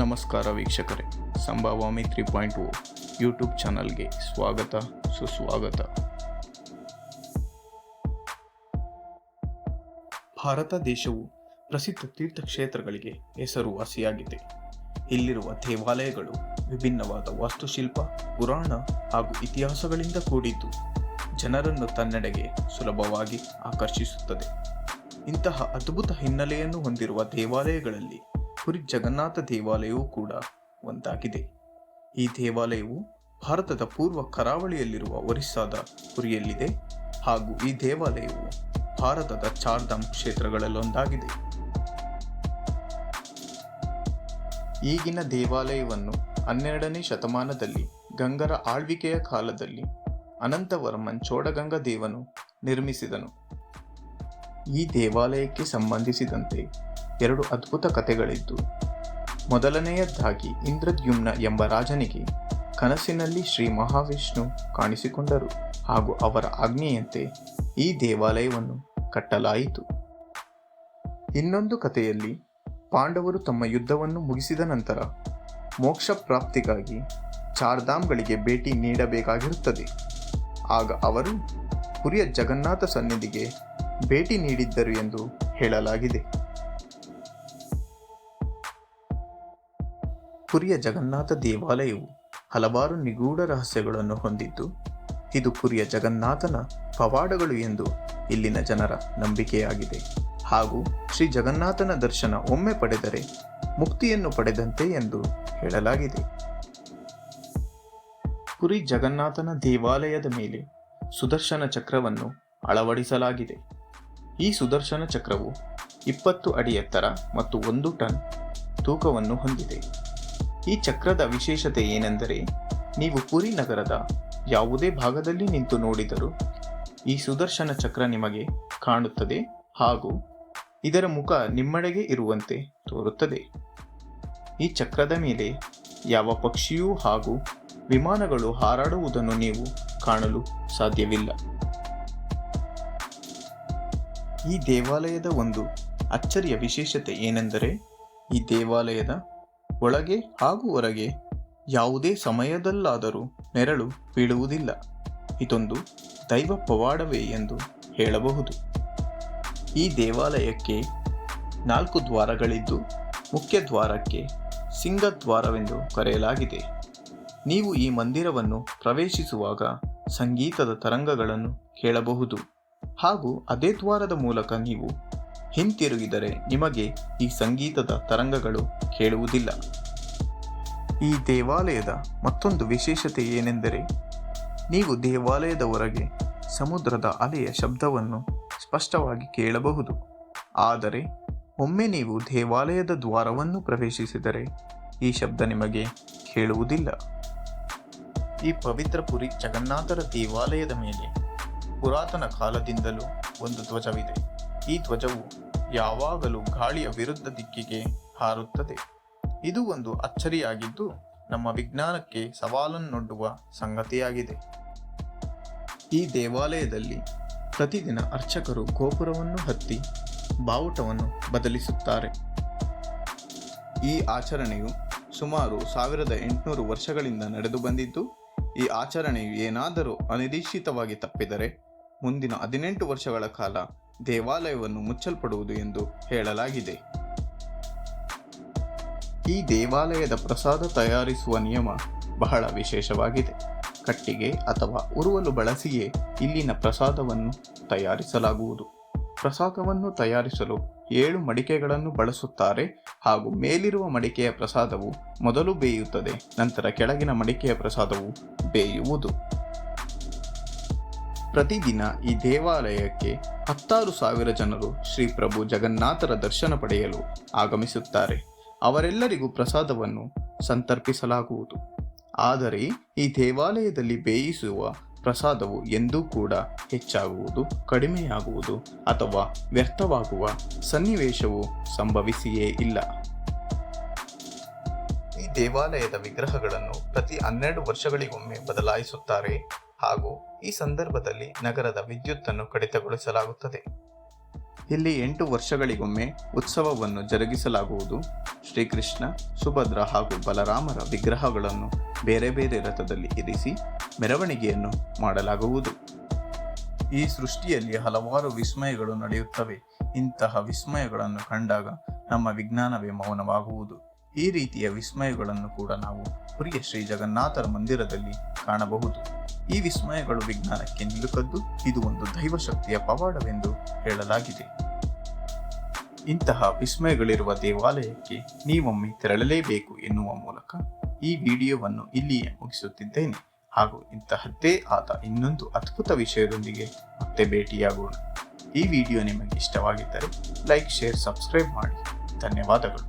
ನಮಸ್ಕಾರ ವೀಕ್ಷಕರೇ, ಸಂಭಾವಾಮಿ 3.0 ಯೂಟ್ಯೂಬ್ ಚಾನಲ್ಗೆ ಸ್ವಾಗತ ಸುಸ್ವಾಗತ. ಭಾರತ ದೇಶವು ಪ್ರಸಿದ್ಧ ತೀರ್ಥಕ್ಷೇತ್ರಗಳಿಗೆ ಹೆಸರುವಾಸಿಯಾಗಿದೆ. ಇಲ್ಲಿರುವ ದೇವಾಲಯಗಳು ವಿಭಿನ್ನವಾದ ವಾಸ್ತುಶಿಲ್ಪ, ಪುರಾಣ ಹಾಗೂ ಇತಿಹಾಸಗಳಿಂದ ಕೂಡಿದ್ದು ಜನರನ್ನು ತನ್ನೆಡೆಗೆ ಸುಲಭವಾಗಿ ಆಕರ್ಷಿಸುತ್ತದೆ. ಇಂತಹ ಅದ್ಭುತ ಹಿನ್ನೆಲೆಯನ್ನು ಹೊಂದಿರುವ ದೇವಾಲಯಗಳಲ್ಲಿ ಪುರಿ ಜಗನ್ನಾಥ ದೇವಾಲಯವೂ ಕೂಡ ಒಂದಾಗಿದೆ. ಈ ದೇವಾಲಯವು ಭಾರತದ ಪೂರ್ವ ಕರಾವಳಿಯಲ್ಲಿರುವ ಒರಿಸ್ಸಾದ ಪುರಿಯಲ್ಲಿದೆ ಹಾಗೂ ಈ ದೇವಾಲಯವು ಭಾರತದ ಚಾರ್ಧಾಮ್ ಕ್ಷೇತ್ರಗಳಲ್ಲೊಂದಾಗಿದೆ. ಈಗಿನ ದೇವಾಲಯವನ್ನು 12ನೇ ಶತಮಾನದಲ್ಲಿ ಗಂಗರ ಆಳ್ವಿಕೆಯ ಕಾಲದಲ್ಲಿ ಅನಂತವರ್ಮನ್ ಚೋಡಗಂಗ ದೇವನು ನಿರ್ಮಿಸಿದನು. ಈ ದೇವಾಲಯಕ್ಕೆ ಸಂಬಂಧಿಸಿದಂತೆ 2 ಅದ್ಭುತ ಕಥೆಗಳಿದ್ದು, ಮೊದಲನೆಯದಾಗಿ ಇಂದ್ರದ್ಯುಮ್ನ ಎಂಬ ರಾಜನಿಗೆ ಕನಸಿನಲ್ಲಿ ಶ್ರೀ ಮಹಾವಿಷ್ಣು ಕಾಣಿಸಿಕೊಂಡರು ಹಾಗೂ ಅವರ ಆಜ್ಞೆಯಂತೆ ಈ ದೇವಾಲಯವನ್ನು ಕಟ್ಟಲಾಯಿತು. ಇನ್ನೊಂದು ಕಥೆಯಲ್ಲಿ ಪಾಂಡವರು ತಮ್ಮ ಯುದ್ಧವನ್ನು ಮುಗಿಸಿದ ನಂತರ ಮೋಕ್ಷ ಪ್ರಾಪ್ತಿಗಾಗಿ ಚಾರ್ಧಾಮ್ಗಳಿಗೆ ಭೇಟಿ ನೀಡಬೇಕಾಗಿರುತ್ತದೆ. ಆಗ ಅವರು ಪುರಿಯ ಜಗನ್ನಾಥ ಸನ್ನಿಧಿಗೆ ಭೇಟಿ ನೀಡಿದ್ದರು ಎಂದು ಹೇಳಲಾಗಿದೆ. ಪುರಿಯ ಜಗನ್ನಾಥ ದೇವಾಲಯವು ಹಲವಾರು ನಿಗೂಢ ರಹಸ್ಯಗಳನ್ನು ಹೊಂದಿದ್ದು, ಇದು ಪುರಿಯ ಜಗನ್ನಾಥನ ಪವಾಡಗಳು ಎಂದು ಇಲ್ಲಿನ ಜನರ ನಂಬಿಕೆಯಾಗಿದೆ. ಹಾಗೂ ಶ್ರೀ ಜಗನ್ನಾಥನ ದರ್ಶನ ಒಮ್ಮೆ ಪಡೆದರೆ ಮುಕ್ತಿಯನ್ನು ಪಡೆದಂತೆ ಎಂದು ಹೇಳಲಾಗಿದೆ. ಪುರಿ ಜಗನ್ನಾಥನ ದೇವಾಲಯದ ಮೇಲೆ ಸುದರ್ಶನ ಚಕ್ರವನ್ನು ಅಳವಡಿಸಲಾಗಿದೆ. ಈ ಸುದರ್ಶನ ಚಕ್ರವು 20 ಅಡಿ ಎತ್ತರ ಮತ್ತು 1 ಟನ್ ತೂಕವನ್ನು ಹೊಂದಿದೆ. ಈ ಚಕ್ರದ ವಿಶೇಷತೆ ಏನೆಂದರೆ, ನೀವು ಪುರಿ ನಗರದ ಯಾವುದೇ ಭಾಗದಲ್ಲಿ ನಿಂತು ನೋಡಿದರೂ ಈ ಸುದರ್ಶನ ಚಕ್ರ ನಿಮಗೆ ಕಾಣುತ್ತದೆ ಹಾಗೂ ಇದರ ಮುಖ ನಿಮ್ಮೆಡೆಗೆ ಇರುವಂತೆ ತೋರುತ್ತದೆ. ಈ ಚಕ್ರದ ಮೇಲೆ ಯಾವ ಪಕ್ಷಿಯೂ ಹಾಗೂ ವಿಮಾನಗಳು ಹಾರಾಡುವುದನ್ನು ನೀವು ಕಾಣಲು ಸಾಧ್ಯವಿಲ್ಲ. ಈ ದೇವಾಲಯದ ಒಂದು ಅಚ್ಚರಿಯ ವಿಶೇಷತೆ ಏನೆಂದರೆ, ಈ ದೇವಾಲಯದ ಒಳಗೆ ಹಾಗೂ ಹೊರಗೆ ಯಾವುದೇ ಸಮಯದಲ್ಲಾದರೂ ನೆರಳು ಬೀಳುವುದಿಲ್ಲ. ಇದೊಂದು ದೈವ ಪವಾಡವೇ ಎಂದು ಹೇಳಬಹುದು. ಈ ದೇವಾಲಯಕ್ಕೆ 4 ದ್ವಾರಗಳಿದ್ದು, ಮುಖ್ಯ ದ್ವಾರಕ್ಕೆ ಸಿಂಹದ್ವಾರವೆಂದು ಕರೆಯಲಾಗಿದೆ. ನೀವು ಈ ಮಂದಿರವನ್ನು ಪ್ರವೇಶಿಸುವಾಗ ಸಂಗೀತದ ತರಂಗಗಳನ್ನು ಕೇಳಬಹುದು ಹಾಗೂ ಅದೇ ದ್ವಾರದ ಮೂಲಕ ನೀವು ಹಿಂತಿರುಗಿದರೆ ನಿಮಗೆ ಈ ಸಂಗೀತದ ತರಂಗಗಳು ಕೇಳುವುದಿಲ್ಲ. ಈ ದೇವಾಲಯದ ಮತ್ತೊಂದು ವಿಶೇಷತೆ ಏನೆಂದರೆ, ನೀವು ದೇವಾಲಯದ ಹೊರಗೆ ಸಮುದ್ರದ ಅಲೆಯ ಶಬ್ದವನ್ನು ಸ್ಪಷ್ಟವಾಗಿ ಕೇಳಬಹುದು. ಆದರೆ ಒಮ್ಮೆ ನೀವು ದೇವಾಲಯದ ದ್ವಾರವನ್ನು ಪ್ರವೇಶಿಸಿದರೆ ಈ ಶಬ್ದ ನಿಮಗೆ ಕೇಳುವುದಿಲ್ಲ. ಈ ಪವಿತ್ರ ಪುರಿ ಜಗನ್ನಾಥರ ದೇವಾಲಯದ ಮೇಲೆ ಪುರಾತನ ಕಾಲದಿಂದಲೂ ಒಂದು ಧ್ವಜವಿದೆ. ಈ ಧ್ವಜವು ಯಾವಾಗಲೂ ಗಾಳಿಯ ವಿರುದ್ಧ ದಿಕ್ಕಿಗೆ ಹಾರುತ್ತದೆ. ಇದು ಒಂದು ಅಚ್ಚರಿಯಾಗಿದ್ದು, ನಮ್ಮ ವಿಜ್ಞಾನಕ್ಕೆ ಸವಾಲನ್ನೊಡ್ಡುವ ಸಂಗತಿಯಾಗಿದೆ. ಈ ದೇವಾಲಯದಲ್ಲಿ ಪ್ರತಿದಿನ ಅರ್ಚಕರು ಗೋಪುರವನ್ನು ಹತ್ತಿ ಬಾವುಟವನ್ನು ಬದಲಿಸುತ್ತಾರೆ. ಈ ಆಚರಣೆಯು ಸುಮಾರು 1800 ವರ್ಷಗಳಿಂದ ನಡೆದು ಬಂದಿದ್ದು, ಈ ಆಚರಣೆಯು ಏನಾದರೂ ಅನಿರೀಕ್ಷಿತವಾಗಿ ತಪ್ಪಿದರೆ ಮುಂದಿನ 18 ವರ್ಷಗಳ ಕಾಲ ದೇವಾಲಯವನ್ನು ಮುಚ್ಚಲ್ಪಡುವುದು ಎಂದು ಹೇಳಲಾಗಿದೆ. ಈ ದೇವಾಲಯದ ಪ್ರಸಾದ ತಯಾರಿಸುವ ನಿಯಮ ಬಹಳ ವಿಶೇಷವಾಗಿದೆ. ಕಟ್ಟಿಗೆ ಅಥವಾ ಉರುವಲು ಬಳಸಿಯೇ ಇಲ್ಲಿನ ಪ್ರಸಾದವನ್ನು ತಯಾರಿಸಲಾಗುವುದು. ಪ್ರಸಾದವನ್ನು ತಯಾರಿಸಲು 7 ಮಡಿಕೆಗಳನ್ನು ಬಳಸುತ್ತಾರೆ ಹಾಗೂ ಮೇಲಿರುವ ಮಡಿಕೆಯ ಪ್ರಸಾದವು ಮೊದಲು ಬೇಯುತ್ತದೆ, ನಂತರ ಕೆಳಗಿನ ಮಡಿಕೆಯ ಪ್ರಸಾದವು ಬೇಯುವುದು. ಪ್ರತಿದಿನ ಈ ದೇವಾಲಯಕ್ಕೆ 16,000 ಜನರು ಶ್ರೀ ಪ್ರಭು ಜಗನ್ನಾಥರ ದರ್ಶನ ಪಡೆಯಲು ಆಗಮಿಸುತ್ತಾರೆ. ಅವರೆಲ್ಲರಿಗೂ ಪ್ರಸಾದವನ್ನು ಸಂತರ್ಪಿಸಲಾಗುವುದು. ಆದರೆ ಈ ದೇವಾಲಯದಲ್ಲಿ ಬೇಯಿಸುವ ಪ್ರಸಾದವು ಎಂದೂ ಕೂಡ ಹೆಚ್ಚಾಗುವುದು, ಕಡಿಮೆಯಾಗುವುದು ಅಥವಾ ವ್ಯರ್ಥವಾಗುವ ಸನ್ನಿವೇಶವು ಸಂಭವಿಸಿಯೇ ಇಲ್ಲ. ಈ ದೇವಾಲಯದ ವಿಗ್ರಹಗಳನ್ನು ಪ್ರತಿ 12 ವರ್ಷಗಳಿಗೊಮ್ಮೆ ಬದಲಾಯಿಸುತ್ತಾರೆ ಹಾಗೂ ಈ ಸಂದರ್ಭದಲ್ಲಿ ನಗರದ ವಿದ್ಯುತ್ತನ್ನು ಕಡಿತಗೊಳಿಸಲಾಗುತ್ತದೆ. ಇಲ್ಲಿ 8 ವರ್ಷಗಳಿಗೊಮ್ಮೆ ಉತ್ಸವವನ್ನು ಜರುಗಿಸಲಾಗುವುದು. ಶ್ರೀಕೃಷ್ಣ, ಸುಭದ್ರ ಹಾಗೂ ಬಲರಾಮರ ವಿಗ್ರಹಗಳನ್ನು ಬೇರೆ ಬೇರೆ ರಥದಲ್ಲಿ ಇರಿಸಿ ಮೆರವಣಿಗೆಯನ್ನು ಮಾಡಲಾಗುವುದು. ಈ ಸೃಷ್ಟಿಯಲ್ಲಿ ಹಲವಾರು ವಿಸ್ಮಯಗಳು ನಡೆಯುತ್ತವೆ. ಇಂತಹ ವಿಸ್ಮಯಗಳನ್ನು ಕಂಡಾಗ ನಮ್ಮ ವಿಜ್ಞಾನವೇ ಮೌನವಾಗುವುದು. ಈ ರೀತಿಯ ವಿಸ್ಮಯಗಳನ್ನು ಕೂಡ ನಾವು ಪುರಿಯ ಶ್ರೀ ಜಗನ್ನಾಥರ ಮಂದಿರದಲ್ಲಿ ಕಾಣಬಹುದು. ಈ ವಿಸ್ಮಯಗಳು ವಿಜ್ಞಾನಕ್ಕೆ ನಿಲುಕದ್ದು, ಇದು ಒಂದು ದೈವಶಕ್ತಿಯ ಪವಾಡವೆಂದು ಹೇಳಲಾಗಿದೆ. ಇಂತಹ ವಿಸ್ಮಯಗಳಿರುವ ದೇವಾಲಯಕ್ಕೆ ನೀವೊಮ್ಮೆ ತೆರಳಲೇಬೇಕು ಎನ್ನುವ ಮೂಲಕ ಈ ವಿಡಿಯೋವನ್ನು ಇಲ್ಲಿಯೇ ಮುಗಿಸುತ್ತಿದ್ದೇನೆ. ಹಾಗೂ ಇಂತಹದ್ದೇ ಆದ ಇನ್ನೊಂದು ಅದ್ಭುತ ವಿಷಯದೊಂದಿಗೆ ಮತ್ತೆ ಭೇಟಿಯಾಗೋಣ. ಈ ವಿಡಿಯೋ ನಿಮಗೆ ಇಷ್ಟವಾಗಿದ್ದರೆ ಲೈಕ್, ಶೇರ್, ಸಬ್ಸ್ಕ್ರೈಬ್ ಮಾಡಿ. ಧನ್ಯವಾದಗಳು.